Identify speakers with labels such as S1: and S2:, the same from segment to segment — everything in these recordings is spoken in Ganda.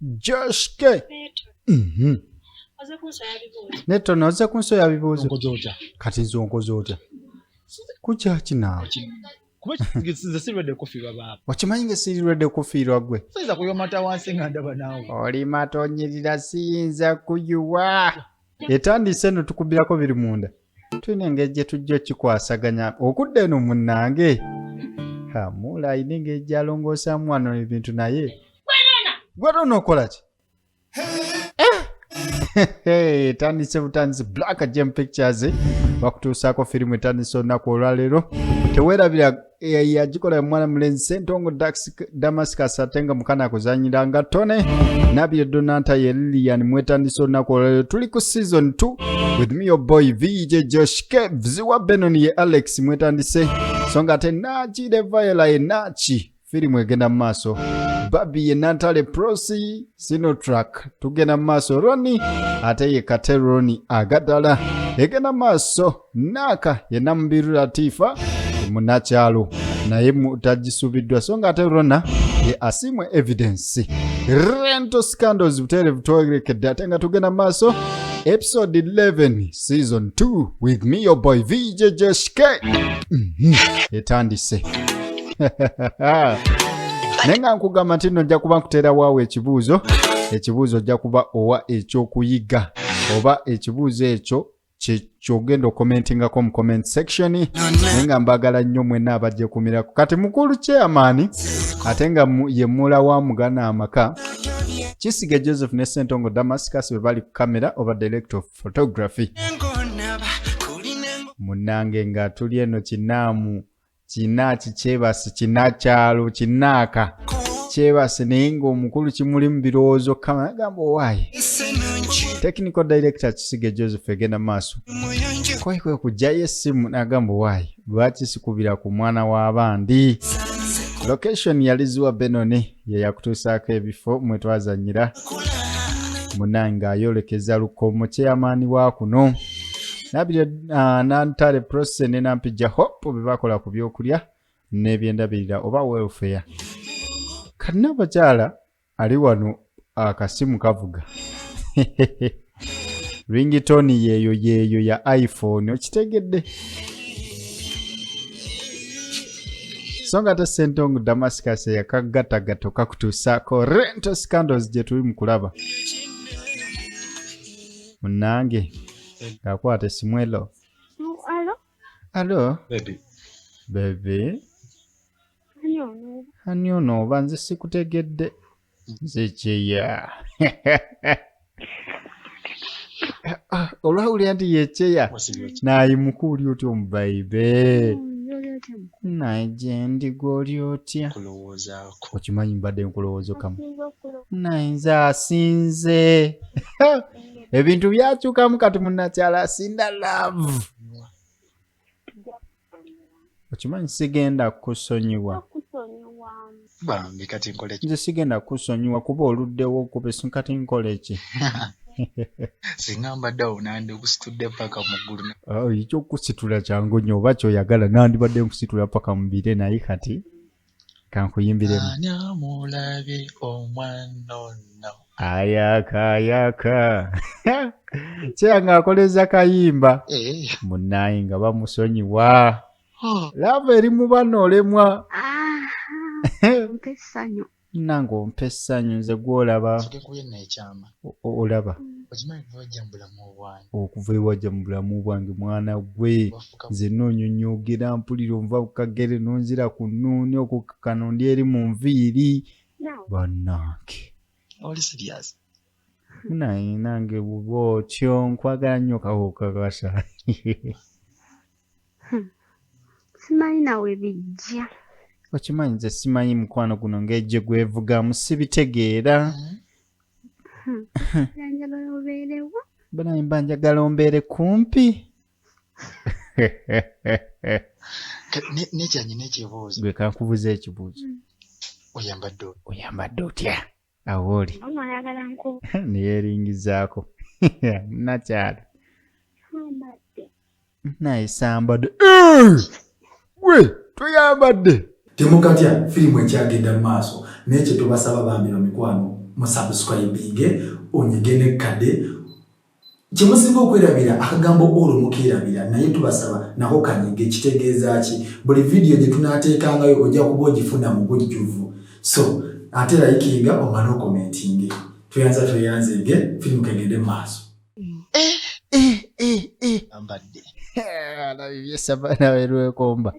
S1: Josh K. Neto noze kunsoya bibuuzo. Kati nzongoza otya? Kuja kinawe.
S2: Kuba nze sirwadde kufiirwa baba.
S1: Wakimanyi nga sirirwadde kufiirwa gwe?
S2: Soyinza kuyomata wansi nga ndaba naawe.
S1: Oli matonyirira siyinza kuyuwa. Etandise eno tukubirako biri munda. Tulina engeri gye tujja okikwasaganya okudda eno munnange. Mula ayina engeri gy'alongoosaamu wano ebintu naye. Gwe onookola ki? Etandise butandise Black Gem Pictures bakutuusaako firimu etandise olunaku olwaleero. Teweerabira yagikola mwana mulenzi Ssentongo Damascus ate nga mukana akuzanyira nga Tone Nabye Donata ye Lilian mwetandise olunaku olwaleero. Tuli ku season 2 with me your boy VJ Josh K. Ziwa Benon ye Alex mwetandise songa ate Nachi de Viola ye Nachi firimu egenda mu maaso. Babi ye Nantale Prosi Sinotrack tugenda mu maaso. Roni ate ye Kate Roni agadala egenda mu maaso. Naka ye Namubiru Latifa munakyalo naye mutagisubiddwa songa ate Rona ye Asimwe Evidence. Rento Scandals butereevu twogerekedde ate nga tugenda mu maaso. Episode 11 season 2 with me your boy VJ Josh K. Etandise. Nenga nkugamba nti nno ojja kuba nkuteera waawe ekibuuzo ojja kuba owa ekyokuyiga oba ekibuuzo ekyo kyogenda okomentingako mu comment section. Nenga mbagala nnyo mwenna abajje kumirako kati mukulu chairman ate nga ye mula wa mugana amaka Kisige Joseph ne Ssentongo Damascus we bali ku kamera oba director of photography. Munange nga tuli eno kinaamu kinaki kyebasi kinakyalo kinaka kyebasi naye ng'omukulu kimuli mu birowoozo kamera agamba owaaye. Technical director Kisige Joseph egenda maaso kwe kujjayo essimu n'agamba owaaye lwaki sikubira ku mwana w'abandi. Location yali Ziwa Benoni ye yakutuusaako ebifo mwe twazannyira munanga ayolekeza Lukomo chairman wa kuno Nabire Nantale Prosi ne Nampija Hope be bakola ku byokulya n'ebyendabirira oba welfare. Kati n'abakyala ali wano akasimu kavuga. Ringtone yeeyo ya iPhone okitegedde. Songa ate Ssentongo Damascus yakagattagatta kakutuusaako Rento Scandals gye tuli mu kulaba. Munnange kakwate simwelo. Alo? Baby. Ani ono oba nze sikutegedde. Nze kyeya. Olwawulira nti ye kyeya n'ayimuka otyo omubaibe. Naye gye ndi gw'oli otya? Okimanyi mbadde nkulowooza kamu. Naye nze asinze. Ebintu byakyukamu kati munnakyala asinda love. Okimanyi sigenda kusonyiwa. Nze sigenda kusonyiwa kuba oluddewo okupesa kati nkole ki?
S2: Singa mbadde awo nandikusitudde paka mu ggulu.
S1: Ekyokusitula kyangu nnyo oba kyoyagala nandibadde nkusitula paka mu bire naye kati kankuyimbiremu.
S2: Ani amulabye omwana ono?
S1: Ayaka. Kyanga akoleza kayimba. Munnaye nga bamusonyiwa. Lava eri mu banoolemwa.
S3: Mpessanyo.
S1: Nange ompa essanyu nze gw'olaba. Olaba. Okuva ewajja mu bulamu bwange mwana gwe nze noonyonyoogera mpulira onva ku kagere nonzira ku nnuuni okukakano ndi eri mu nviiri. Bannange.
S2: Oli serious?
S1: Naye nange bw'otyo nkwagala nnyo kakasa.
S3: Simanyi nawe bijja.
S1: Okimanyi nze simanyi mukwano guno ng'ejje gwevugamu sibitegeera.
S3: Njagala obeerewo.
S1: Banaye mba njagala ombeere kumpi.
S2: Nekyanyi n'ekibuuzo.
S1: Gwe kankubuza ekibuuzo.
S2: Oyambadde
S1: otya? Awo oli.
S3: Oyagala nkubu.
S1: Neyeeringizaako. Nakyala.
S3: Sambadde.
S1: Naye sambadde. Gwe toyambadde.
S4: Temukatya firimu ekyagenda mu maaso naye kye tubasaba bambira mikwano musubscribinge onyigene kade kyemusinga okwerabira akagambo olo mukerabira naye tubasaba nako kanyige kitegeeza ki buli video gye tunaateekangayo ojja kuba ogifuna mu bujjuvu so ate likinga omala okomentinge tuyanzege filimu kegende maaso
S2: ambadde
S1: alabibye savana werwekomba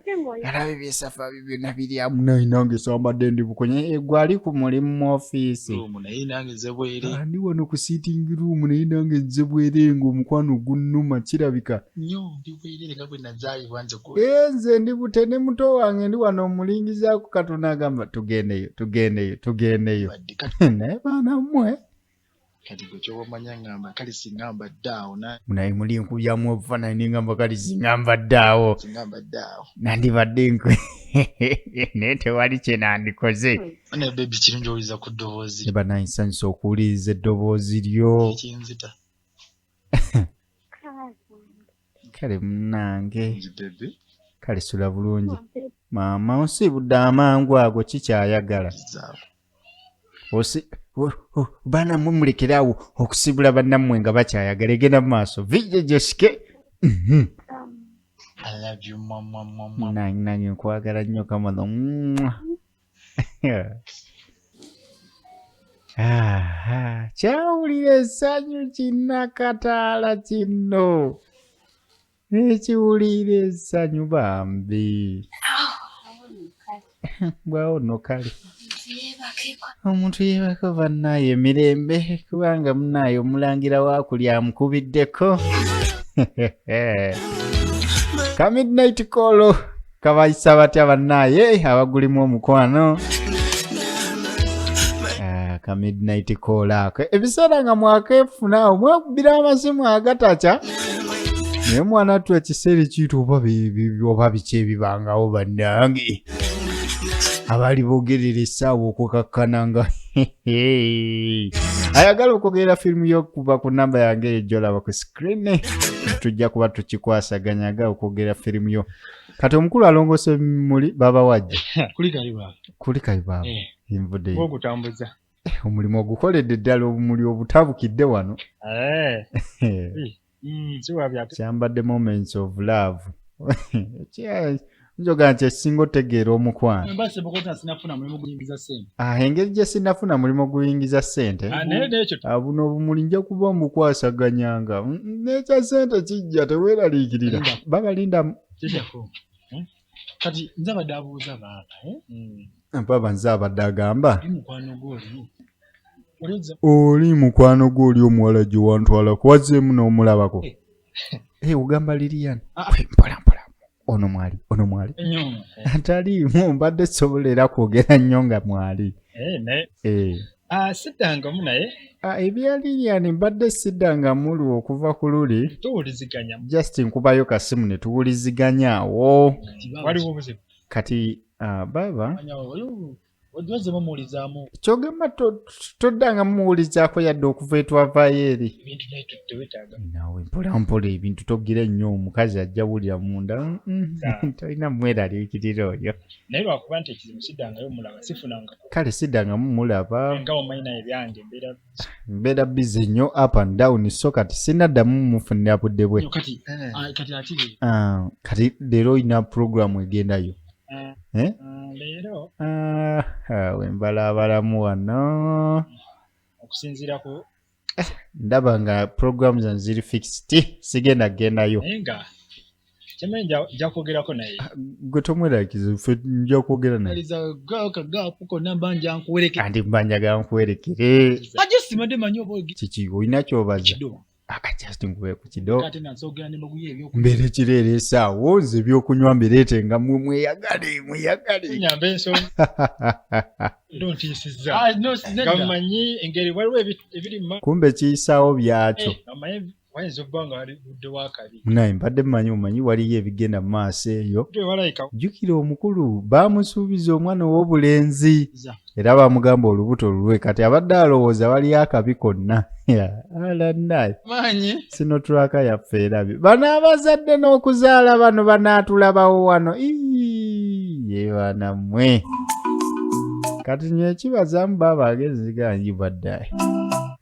S1: alabibye safa byonna biri amu naye nange sambadde ndi bukonye gwali ku mulimu mu ofiisi
S2: naye nange nze bwere
S1: ndi wano ku sitting room naye nange nze bwere ng'omukwano gunnuma kirabika
S2: nnyo ndi bwere nga bwe nazaayibwa nze
S1: nze ndi butene muto wange ndi wano omulingizaako Katonda agamba tugendeyo naye baana mmwe
S2: kati gwe kyobamanya ngamba kale singamba ddaawo
S1: naye muli nkubyamu obufaananyi ngamba kali singamba ddaawo nandibadde naye tewali kye nandikoze
S2: naye bebi kirungi owuliza ku ddoboozi
S1: ne banansanyusa okuwuliriza eddoboozi lyo
S2: ekinzita
S1: kale munnange
S2: bebi
S1: kale sula bulungi maama osiibudde amangu ago kikyayagala baana mmwe mulekeraawo okusibula bannammwe nga bakyayagala egenda mu maaso vijje josike nange nkwagala nnyo kamano kyawulira essanyu kinnakataala kino ekiwulira essanyu bambi bwawo nno kale omuntu yeebako bannaye emirembe kubanga munnaye omulangira waakuli amukubiddeko ka midnight call kabayisa batya bannaye abagulimu omukwano ka midnight call ako ebiseera nga mwakeefunaawo mwekubira amasimu agatakya naye mwana tu ekiseera ekiyita oba biki ebibangawo bannange abali bogerera essaawa okukakkana nga ayagala okwogera firimu y'okuva ku namba yange eyo gy'olaba ku screen tujja kuba tukikwasaganyaga okwogera firimu yo kati omukulu alongose muli baba wajja kuli kayibaba nvuddeyo
S5: ogutambuza
S1: omulimu ogukoledde ddala obumuli obutabukidde wano kyambadde moments of love njoga nti esinga otegeera omukwano engeri gye sinafuna mulimu guyingiza ssente buno obumuli nja kuba mbukwasaganyanga nekya ssente kijja teweeraliikirira babalinda
S5: kati nze abadde abuuza
S1: baba nze abadde agamba oli mukwano gw'oli omuwala gye wantwalako wazzeemu n'omulabako ugamba Lilian mpolampola ono mwali ataliimu mbadde sobola era kwogera nnyo nga mwali
S5: siddangamu naye
S1: ebya Lilian mbadde siddangamu lwo okuva ku luli
S5: tuwuliziganya
S1: just nkubayo kasimu ne tuwuliziganyaawo
S5: waliwo obuzibu
S1: kati baba
S5: oddwaze bamuwulizaamu
S1: kyogamba toddanga mumuwulizaako yadde okuva etwavaayo eri
S5: ebintu naye tewetaaga
S1: nawe mpolampola ebintu togira nnyo omukazi ajja wulira munda tolina mweraliikirira oyo
S5: naye lwakuba nti ekizibu siddangayo mulaba sifunanga
S1: kale siddangamu mulaba
S5: nga wamanyina ebyange
S1: mbeera bize nnyo up and down so kati sinaddamu mumufunira budde bwe kati leero olina puroguramu egendayo
S5: leero
S1: wembalabalamu wano
S5: okusinziira ku
S1: ndaba nga program zange ziri fixed sigenda gendayo
S5: naye nga kyemanyi nja kwogerako naye
S1: gwe tomwerakiza ffe nja kwogera naye
S5: kagaapu konna mbanja nkuwerekere
S1: andi mbanjagala nkuwerekere
S5: aje simadde manyi oba
S1: kiki olina kyobaza just nkube ku kido
S5: kati nansogera n'embaguye ebyo
S1: mbere kireera esaawo nze ebyokunywa mbireete nga mweyagale
S5: nyambe ensonga dontiisiza gamanyi engeri waliwo ebiri
S1: kumbe kiyisaawo byakyo
S5: amanyi wayinza okuba nga wali budde wakabi
S1: naye mbadde mmanyi waliyo ebigenda mu maaso eyo jjukira omukulu baamusuubiza omwana ow'obulenzi era baamugamba olubuto lulwe kati abadde alowooza waliyo akabi konna alanaye sinotulaka yaffe erabye bano abazadde n'okuzaala bano banaatulabawo wano ye baana mmwe kati nye kibazamu baba agenzi ganji baddaye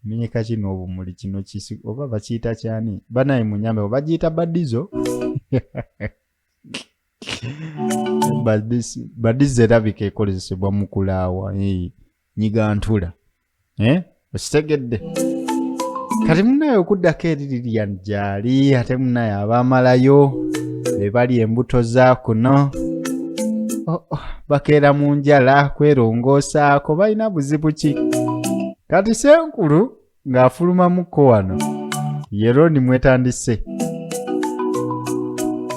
S1: menyeka kino obumuli kino kisi oba bakiyita kyani banaye munyambe oba bagiyita badizo badizo erabika ekozesebwa mu kulaawa nyigantula okitegedde kati munaye okuddako erirya gyali ate munaye abaamalayo be bali embuto za kuno bakeera mu njala kwerongoosaako balina buzibu ki kati senkulu ng'afulumamuko wano yeroni mwetandise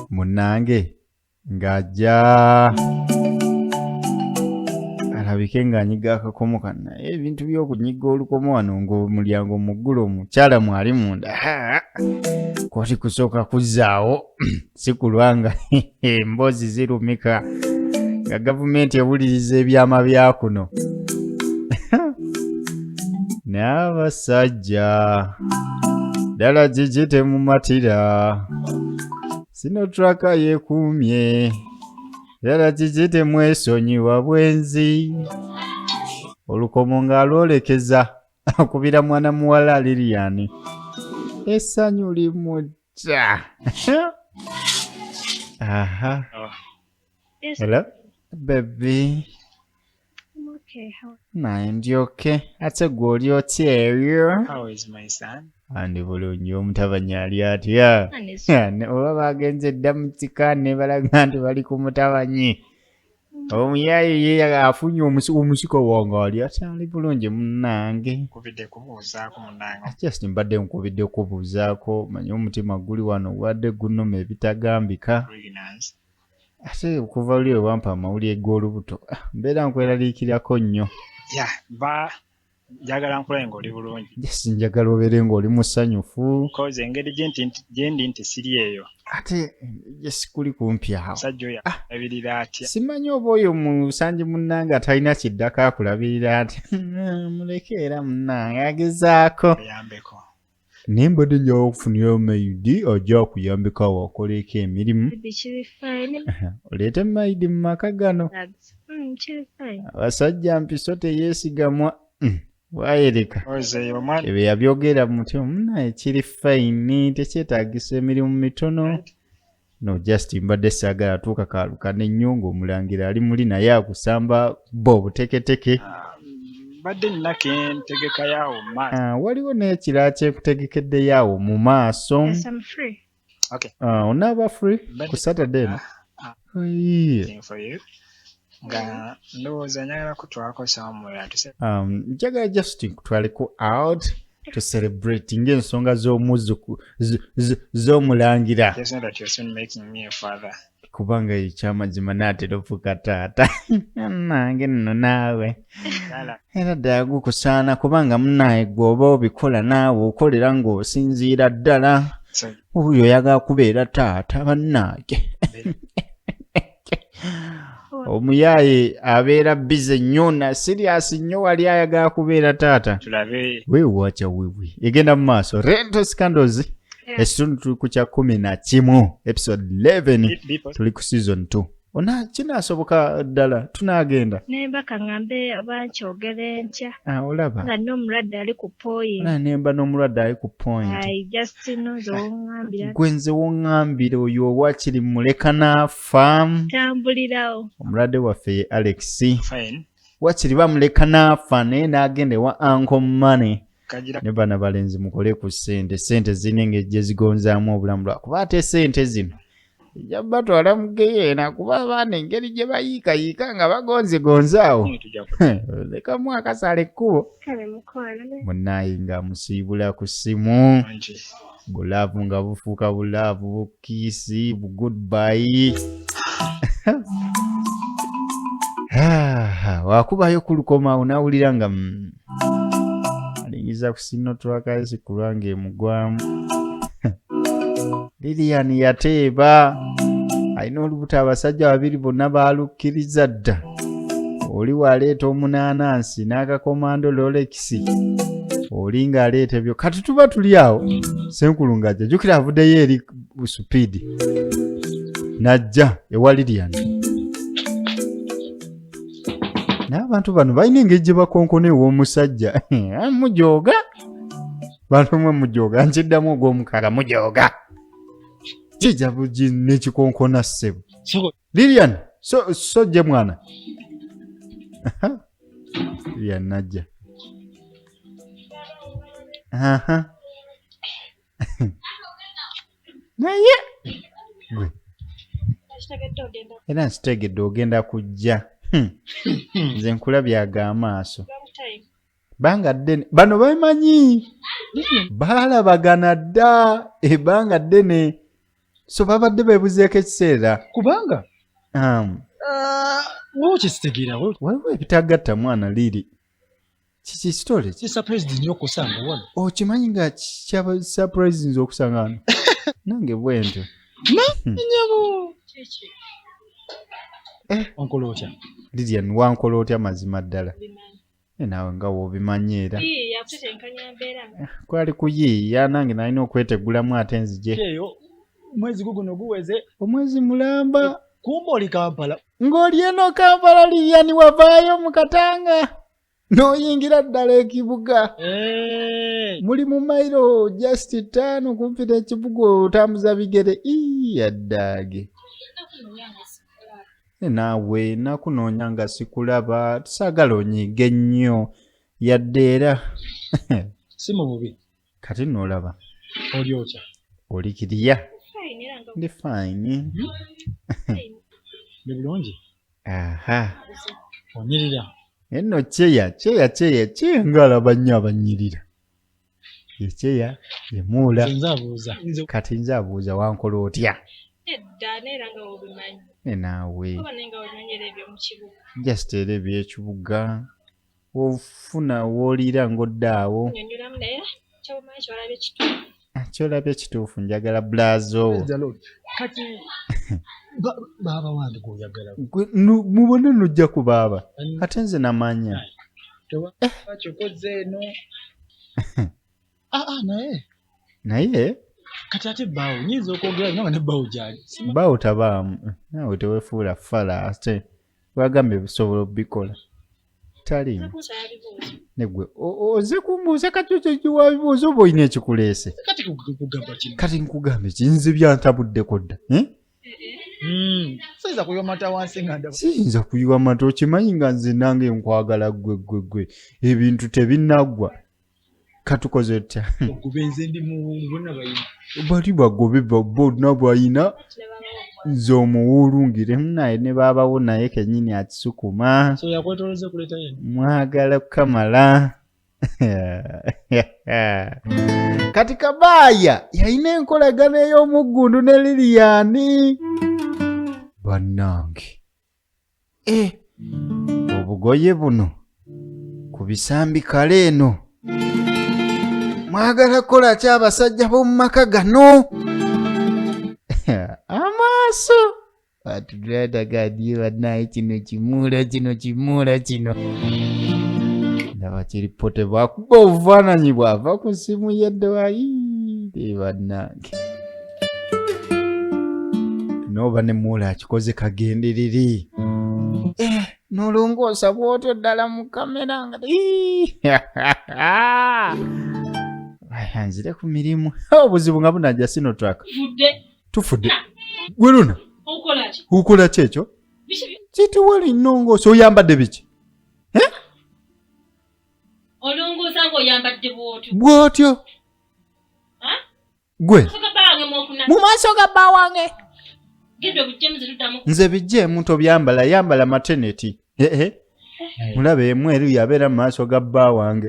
S1: munnange ng'ajja alabike ng'anyiga akakomo kana naye ebintu by'okunyiga olukomo wano ng'omulyango muggulu omukyala mwali munda koti kusooka kuzzaawo si kulwanga emboozi zirumika nga gavumenti ewuliriza ebyama bya kuno n'abasajja ddala gigi temumatira sino traka yeekuumye ddala gigi temwesonyiwa bwenzi olukomo ng'alwolekeza akubira mwana muwala Lilian essanyu limutta aha hello baby
S3: Okay, how
S1: naye ndi okay ate gwe oli otya eyo
S2: How is my son?
S1: andi bulungi omutabani ali atya oba bagenze dda mu kika ne balaga nti bali ku mutabanyi omuyaye ye afunye omusiko wange ali akyali bulungi munnange
S2: Nkubidde kubuuzaako munnange.
S1: just mbadde nkubidde kubuuzaako manyi omutima guli wano wadde gunnuma ebitagambika
S2: Pregnancy.
S1: ate okuva luli ewampa amawulire g'olubuto mbeera nkweraliikirako nnyo
S2: Njagala nkulabe ng'oli bulungi.
S1: just njagala obeere ng'oli musanyufu
S2: Because engeri gye ndi nti siri eyo.
S1: ate yes kuli kumpi awo
S2: Musajja oyo alabirira atya.
S1: simanyi oba oyo musanji munnange atalina kiddako akulabirira ati muleke era munnange agezaako
S2: Yambeko.
S1: naye mbadde njawo okufunira maidi ojja okuyambika wakoleko emirimu
S3: be chili fine?
S1: oleete maidi mu maka gano
S3: Bags. Chili fine.
S1: abasajja mpiso teyeesigamwa waayereka
S2: Oze omwana.
S1: ebyo yabyogera mu mutima munaye kiri fayini tekyetaagisa emirimu mitono no just mbadde saagala tuuka kaaluka n'ennyungu omulangira ali muli naye akusamba bo obuteketeke
S2: Badde nina kentegeka yaawo mu maaso.
S1: waliwo n'ekirala kyekutegekedde yaawo mu maaso
S3: Yes, I'm free.
S2: Okay.
S1: onaaba free ku Saturday no
S2: Thing for you. Nga ndowooza njagala kutwalako somewhere tuse.
S1: njagala just nkutwaleko out to celebrate ng'ensonga z'omulangira
S2: Just know that you're soon making me a father.
S1: kubanga ekyamazima naatera ofuuka taata nange nno naawe
S2: Kala.
S1: era ddala gukusaana kubanga munaye gw'oba obikola naawe okolera ng'osinziira ddala
S2: So,
S1: oyo oyagala kubeera taata bannaage omuyaaye abeera bize nnyo na siriasi nnyo wali ayagala kubeera taata
S2: tulabe.
S1: weewaacha wewe egenda mu maaso Rento Scandals ekitundu tuli ku kya 11 episode 11
S2: People.
S1: tuli ku season 2 ona kinaasoboka ddala tunaagenda
S3: Nemba kaŋŋambe oba nkyogere ntya
S1: olaba
S3: nga n'omulwadde ali ku point.
S1: ona nemba n'omulwadde ali ku point
S3: I just know z'oŋŋambira
S1: gwe nze woŋŋambire oyo owakiri muleka n'afa
S3: tambulirawo.
S1: omulwadde waffe ye Alex
S2: Fine.
S1: wakiri bamuleka n'afa naye n'agenda ewa Uncle Money
S2: Kagira.
S1: ne bana balenzi mukole ku ssente zino engeri gye zigonzaamu obulamu bwa kuba ate ssente zino ejja batwala mu geyeena kuba abaana engeri gye bayiikayiika nga bagonzegonzaawo lekamu akasala ekkubo
S3: Kale mukwano ne.
S1: munaayi ng'amusiibula ku ssimu
S2: Manji.
S1: bulaavu nga bufuuka bulaavu bukiisi bugoodbye wakubayo ku lukomaawo nawulira nga alingiza ku sinotwakasi kulwanga emugwamu Lilian yateeba alina olubuto abasajja babiri bonna baalukkiriza dda oli waleeta omunaanansi n'akakomando Rolex oli ng'aleeta ebyo kati tuba tuli awo senkulu ng'ajja jjukira avuddeyo eri busupiidi n'ajja ewa Lilian n'abantu bano balina engeri gye bakonkona ew'omusajja mujooga bantu mwe mujooga nkiddamu ogw'omukaaga mujooga kijabu n'ekikonkona ssebo Lilian so gye mwana Lilian najja naye gwe era nsitegedde ogenda kujja nze nkulabye ag'amaaso banga ddene bano bamanyi baalabagana dda ebbanga ddene so babadde beebuzeeko ekiseera
S5: kubanga wokisitegeera
S1: waliwo ebitagatta mwana Liri kiki story
S5: si surprise nnyo okusanga wano
S1: okimanyi nga kyaba surprise nze okusanga wano nange bwentyo
S5: nyabo onkola otya
S1: Lilian wankola otya mazima ddala naawe nga woobimanyi era kwali kuyiiya nange nalina okwetegulamu ate nzije
S5: eyo mwezi guno guweze
S1: omwezi mulamba
S5: kumba oli Kampala
S1: ng'oli eno Kampala Lilian wavaayo mu Katanga n'oyingira ddala ekibuga muli mu mailo just 5 kumpi n'ekibuga otambuza bigere yaddaage naawe nakunoonya nga sikulaba tusaagala onyiige ennyo yadde era
S5: si mu bubi
S1: kati n'olaba
S5: oli otya
S1: oli kiriya ndi fine
S5: ni bulungi onyirira
S1: enno kyeya kyengalaba nnyo abanyirira ekyeya yemuula kati nze abuuza wankola otya naawe just era ebyekibuga ofuna wooliira ng'oddaawo kyolabye kituufu njagala blazo
S5: kati baba wange goyagala
S1: mubone nojja ku baaba ate nze namanya
S5: kyokoze eno
S1: naye
S5: kati ate bawo nyinza okwogera nga ne bawo gyali
S1: bawo tabaamu naawe teweefuula fala ate wagambye bisobola obikola taliimu negwe oze kumbuuza kati kiwabibuuza oba olina ekikuleese kati nkugambe kinze byantabuddeko dda
S5: siyinza kuyiwa mata wansi nga ndaba
S1: siyinza kuyiwa mata okimanyi nga nze nange nkwagala gwe ebintu tebinnagwa katukoze tutya
S5: okubenze ndi mu bonna bayina
S1: bali bagobe bonna bwayina nze omuwulungire naye ne baabawo naye kennyini akisukuma
S5: so yakwetoloze kuleta yena
S1: mwagala kukamala kati Kabaaya yalina enkolagano ey'omuggundu ne Lilian bannange obugoye buno ku bisambi kale eno mwagala kukola ki abasajja b'omu maka gano amaaso atuladagadye bannaye kino kimuula kino ndaba kiripote bwakuba obufaananyi bwava ku ssimu yeddewayi bannange nooba ne muula akikoze kagendereri n'olongoosa bw'otyo ddala mu kamera nga nzire ku mirimu obuzibu nga bunajja sinotraka tufudde gwe Luna ukola ki ekyo kituwali nnongoosa oyambadde biki
S6: olongoosa ng'oyambadde
S1: bw'otyo gwe mu maaso ga bba wange nze bijjeemu tobyambala yambala mateneti mulaba emweru yabeera mu maaso ga bba wange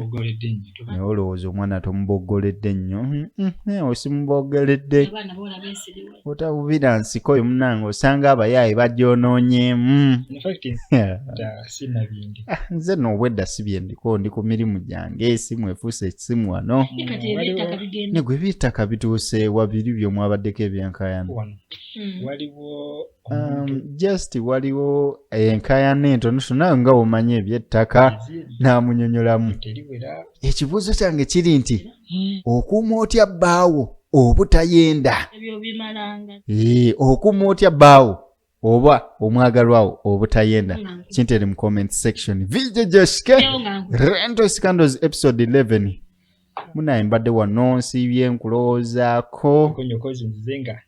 S1: naye olowooza omwana tomuboggoledde nnyo osimubogoledde otabubira nsiko oyo munange osanga abayaayi bagyonoonyeemu nze n'obwedda si bye ndiko ndi ku mirimu gyange esimu efuuse ekisimu wano ne gwe by'ettaka bituuseewa biri by'omwabaddeko ebyenkayana just waliwo enkayana entonotono nga omanyi eby'ettaka n'amunyonyolamu ekibuuzo kyange kiri nti okuuma otya bbaawo obutayenda okuuma otya bbaawo oba omwagalwawo obutayenda kintere mu comment section. VJ Joshke Rental Scandals episode 11 munaye mbadde wano nsibye nkuloozaako
S5: nzenga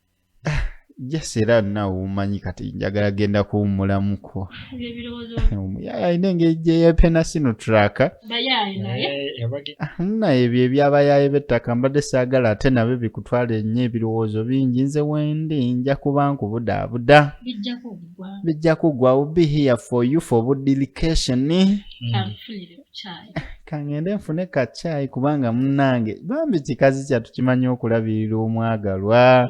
S1: jasera nawe umanyi kati njagala genda kuwummulamuko omuyaya alina engeri gye yeepena sino track naye ebyo ebyabayaye b'ettaka mbadde saagala ate nabyo bikutwala ennyo ebirowoozo bingi nze wendi nja kuba nkubudaabuda bijja kugwa will be here for you for budilication kangende nfune kacaayi kubanga munnange bambi kikazi kyatu kimanyi okulabirira omwagalwa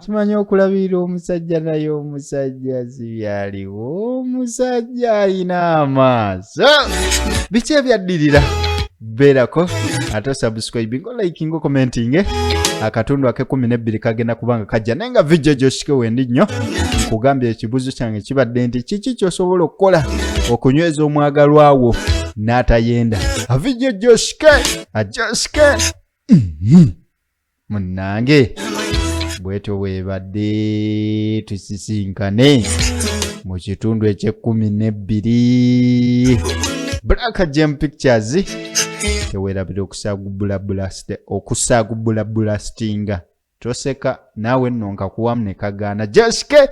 S1: kimanyi okulabirira omusajja naye omusajja sibyaliwo omusajja alina amaaso biki ebyaddirira beerako ate subscribe ngo liking ngo commenting akatundu ake 12 kagenda kubanga kajja naye nga VJ Joshke wendi nnyo nkugambye ekibuzo kyange kibadde nti kiki ky'osobola okukola okunyweza omwagalwawo n'atayenda VJ Joshke Joshke munnange bwetyo weebadde tusisinkane mu kitundu ekye12 Black Gem Pictures teweerabira okusaagubula blastinga toseka naawe nno nkakuwamu ne kagaana Joshke